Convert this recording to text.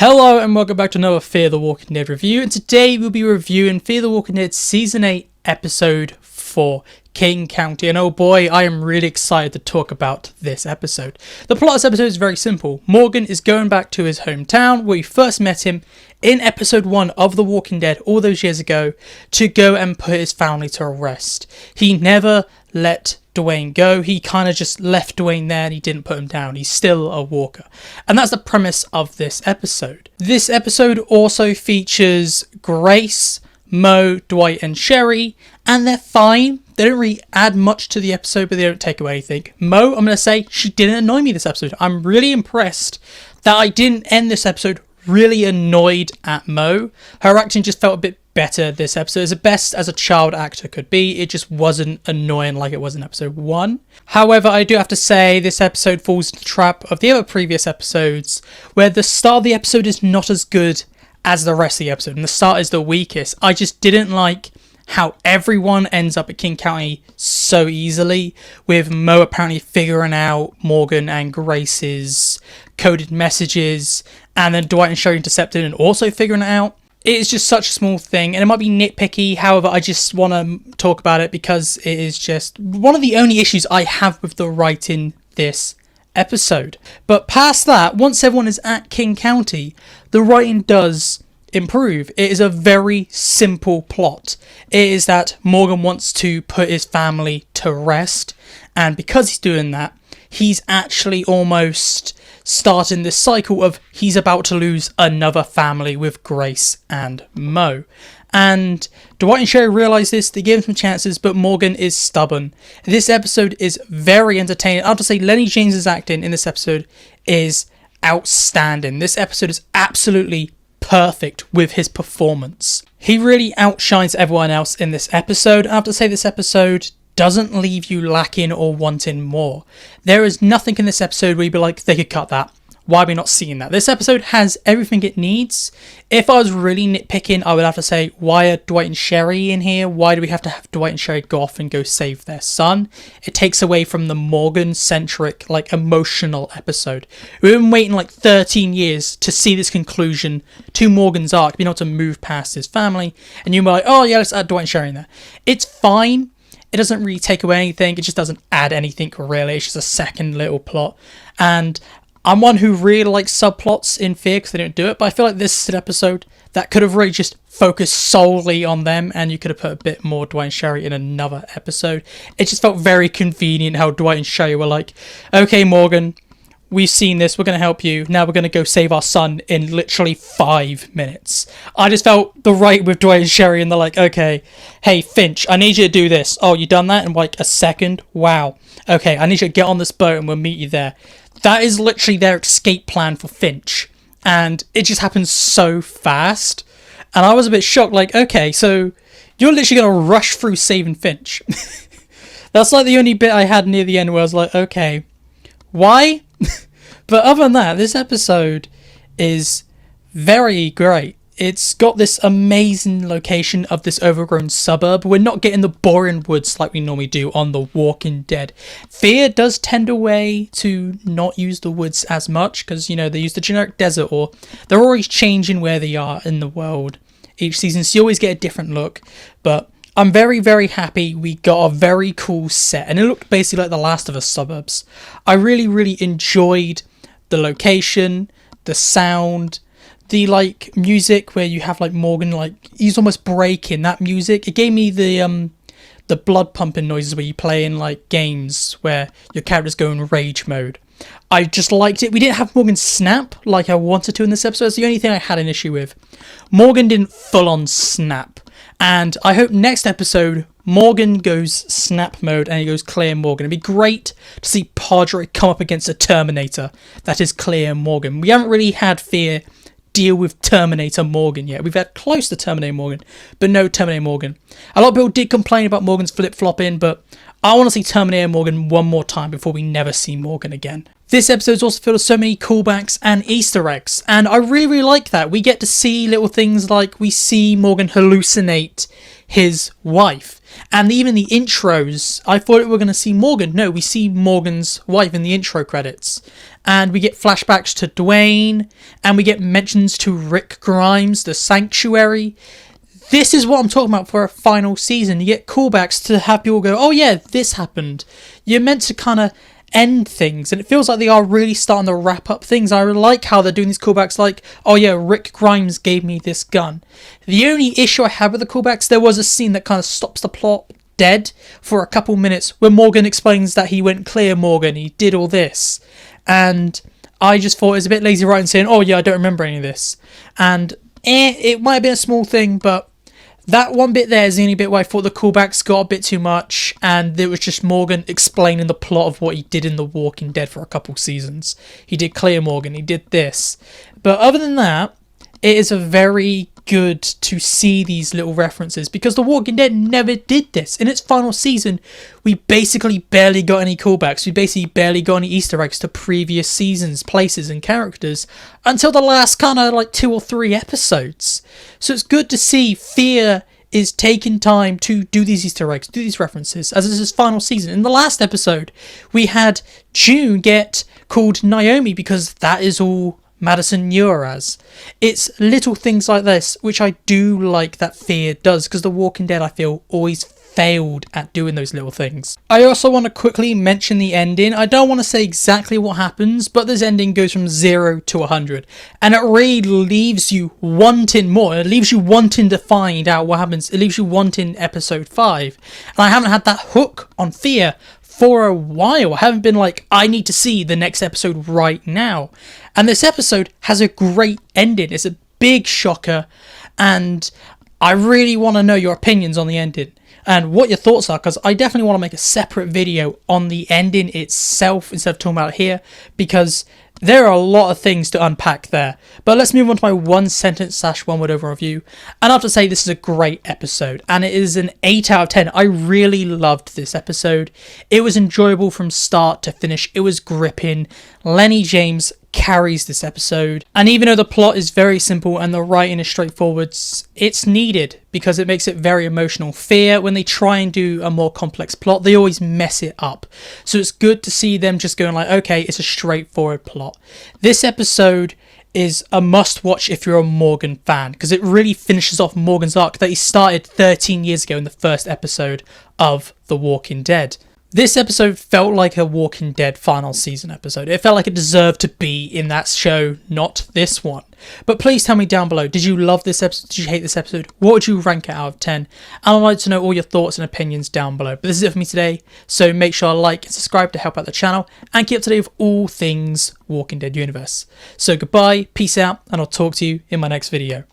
Hello and welcome back to another Fear the Walking Dead review, and today we'll be reviewing Fear the Walking Dead Season 8 Episode 4, King County. And oh boy, I am really excited to talk about this episode. The plot of this episode is very simple. Morgan is going back to his hometown where we first met him in Episode 1 of The Walking Dead all those years ago to go and put his family to rest. He never let Duane go. He kind of just left Duane there and he didn't put him down. He's still a walker. And that's the premise of this episode. This episode also features Grace, Mo, Dwight and Sherry, and they're fine. They don't really add much to the episode, but they don't take away anything. Mo, I'm going to say, she didn't annoy me this episode. I'm really impressed that I didn't end this episode really annoyed at Mo. Her acting just felt a bit better this episode. It's the best as a child actor could be. It just wasn't annoying like it was in episode 1. However, I do have to say this episode falls into the trap of the other previous episodes where the start of the episode is not as good as the rest of the episode and the start is the weakest. I just didn't like how everyone ends up at King County so easily, with Mo apparently figuring out Morgan and Grace's coded messages, and then Dwight and Sherry intercepting and also figuring it out. It is just such a small thing, and it might be nitpicky, however, I just want to talk about it because it is just one of the only issues I have with the writing this episode. But past that, once everyone is at King County, the writing does improve. It is a very simple plot. It is that Morgan wants to put his family to rest, and because he's doing that, he's actually almost starting this cycle of he's about to lose another family with Grace and Mo. And Dwight and Sherry realise this, they give him some chances, but Morgan is stubborn. This episode is very entertaining. I have to say, Lenny James's acting in this episode is outstanding. This episode is absolutely perfect with his performance. He really outshines everyone else in this episode. I have to say, this episode doesn't leave you lacking or wanting more. There is nothing in this episode where you'd be like, they could cut that. Why are we not seeing that? This episode has everything it needs. If I was really nitpicking, I would have to say, why are Dwight and Sherry in here? Why do we have to have Dwight and Sherry go off and go save their son? It takes away from the Morgan-centric, emotional episode. We've been waiting 13 years to see this conclusion to Morgan's arc, being able to move past his family, and you're like, oh yeah, let's add Dwight and Sherry in there. It's fine. It doesn't really take away anything. It just doesn't add anything really. It's just a second little plot. And I'm one who really likes subplots in Fear because they don't do it. But I feel like this is an episode that could have really just focused solely on them. And you could have put a bit more Dwight and Sherry in another episode. It just felt very convenient how Dwight and Sherry were like, okay, Morgan, we've seen this, we're going to help you. Now we're going to go save our son in literally 5 minutes. I just felt the right with Dwight and Sherry, and they're like, okay, hey, Finch, I need you to do this. Oh, you done that in a second? Wow. Okay, I need you to get on this boat and we'll meet you there. That is literally their escape plan for Finch. And it just happens so fast. And I was a bit shocked, okay, so you're literally going to rush through saving Finch. That's the only bit I had near the end where I was like, okay, why? But other than that, this episode is very great. It's got this amazing location of this overgrown suburb. We're not getting the boring woods like we normally do on The Walking Dead. Fear does tend away to not use the woods as much because, they use the generic desert, or they're always changing where they are in the world each season. So you always get a different look. But I'm very, very happy we got a very cool set. And it looked basically like the Last of Us suburbs. I really, really enjoyed the location, the sound, the music where you have Morgan, he's almost breaking that music. It gave me the blood pumping noises where you play in games where your characters go in rage mode. I just liked it. We didn't have Morgan snap like I wanted to in this episode. That's the only thing I had an issue with. Morgan didn't full on snap. And I hope next episode Morgan goes snap mode and he goes clear Morgan. It'd be great to see Padre come up against a Terminator that is clear Morgan. We haven't really had Fear deal with Terminator Morgan yet. We've had close to Terminator Morgan, but no Terminator Morgan. A lot of people did complain about Morgan's flip-flopping, but I want to see Terminator Morgan one more time before we never see Morgan again. This episode's also filled with so many callbacks and Easter eggs, and I really, really like that. We get to see little things like we see Morgan hallucinate his wife. And even the intros, I thought we were going to see Morgan. No, we see Morgan's wife in the intro credits. and we get flashbacks to Duane, and we get mentions to Rick Grimes, the Sanctuary. This is what I'm talking about for a final season. You get callbacks to have people go, oh yeah, this happened. You're meant to kind of end things, and it feels like they are really starting to wrap up things. I like how they're doing these callbacks, like, oh yeah, Rick Grimes gave me this gun. The only issue I have with the callbacks, there was a scene that kind of stops the plot dead for a couple minutes where Morgan explains that he went clear, Morgan, he did all this, and I just thought it was a bit lazy writing, saying, oh yeah, I don't remember any of this, and it might have been a small thing, but that one bit there is the only bit where I thought the callbacks got a bit too much, and it was just Morgan explaining the plot of what he did in The Walking Dead for a couple seasons. He did clear Morgan, he did this. But other than that, it is a very good to see these little references, because The Walking Dead never did this. In its final season, we basically barely got any callbacks. We basically barely got any Easter eggs to previous seasons, places and characters until the last kind of like 2 or 3 episodes. So it's good to see Fear is taking time to do these Easter eggs, do these references, as this is final season. In the last episode, we had June get called Naomi because that is all Madison knew her as. It's little things like this which I do like that Fear does, because The Walking Dead, I feel, always failed at doing those little things. I also want to quickly mention the ending. I don't want to say exactly what happens, but this ending goes from 0 to 100, and it really leaves you wanting more. It leaves you wanting to find out what happens. It leaves you wanting episode 5, and I haven't had that hook on Fear for a while. I haven't been like, I need to see the next episode right now. And this episode has a great ending. It's a big shocker, and I really want to know your opinions on the ending and what your thoughts are, because I definitely want to make a separate video on the ending itself instead of talking about it here, because there are a lot of things to unpack there. But let's move on to my 1 sentence / 1 word over review. And I have to say, this is a great episode, and it is an 8 out of 10. I really loved this episode. It was enjoyable from start to finish. It was gripping. Lenny James carries this episode, and even though the plot is very simple and the writing is straightforward, it's needed because it makes it very emotional. Fear, when they try and do a more complex plot, they always mess it up, so it's good to see them just going like, okay, it's a straightforward plot. This episode is a must watch if you're a Morgan fan, because it really finishes off Morgan's arc that he started 13 years ago in the first episode of The Walking Dead. This episode felt like a Walking Dead final season episode. It felt like it deserved to be in that show, not this one. But please tell me down below, did you love this episode? Did you hate this episode? What would you rank it out of 10? And I'd like to know all your thoughts and opinions down below. But this is it for me today, so make sure to like and subscribe to help out the channel and keep up to date with all things Walking Dead universe. So goodbye, peace out, and I'll talk to you in my next video.